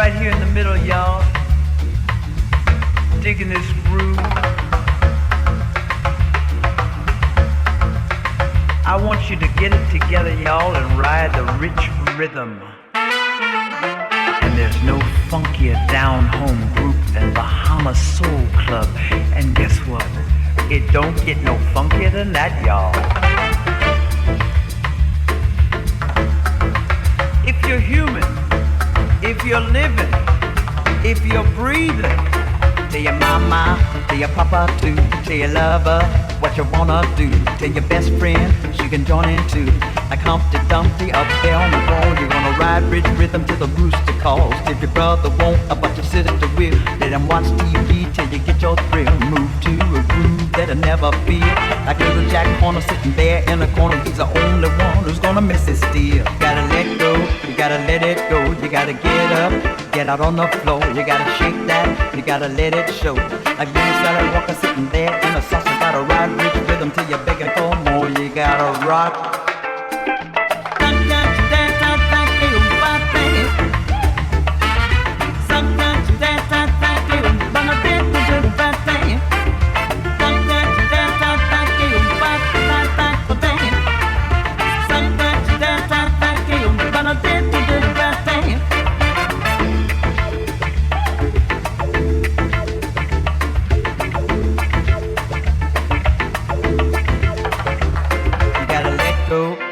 right here in the middle, y'all. Digging this groove. I want you to get it together, y'all, and ride the rich rhythm. And there's no funkier down-home group than Bahama Soul Club. And guess what? It don't get no funkier than that, y'all. If you're human, if you're living, if you're breathing, tell your mama, tell your papa too, tell your lover what you wanna do, tell your best friend she can join in too. Like Humpty Dumpty up there on the wall, you're gonna ride rich rhythm till the rooster calls. If your brother won't, but your sister will, let him watch TV till you get your thrill. Move to a groove that'll never feel like little Jack Horner sitting there in the corner. He's the only one who's gonna miss it still. You gotta let go, you gotta let it go. You gotta get up, get out on the floor. You gotta shake that, you gotta let it show. Like Billy Sally Walker sitting there in a saucer. Gotta ride rich rhythm till you're begging for more. You gotta rock.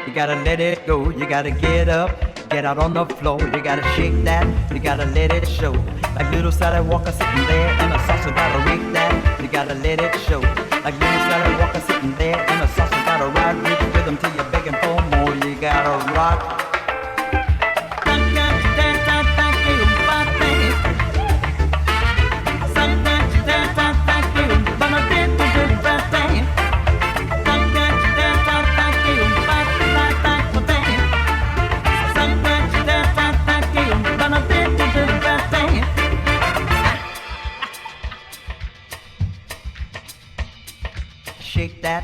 You gotta let it go, you gotta get up, get out on the floor. You gotta shake that, you gotta let it show. Like little Sally Walker sitting there in a saucer, gotta rake that, you gotta let it show. Like little Sally Walker sitting there in a saucer, gotta ride rich rhythm till you're begging for more. You gotta rock. Shake that.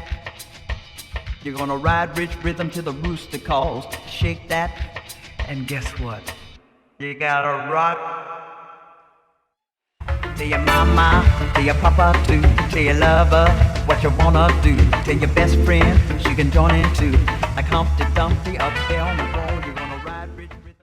You're gonna ride rich rhythm till the rooster calls. Shake that. And guess what? You gotta rock. Tell your mama, tell your papa too, tell your lover what you wanna do. Tell your best friend she can join in too. Like Humpty Dumpty up there on the wall.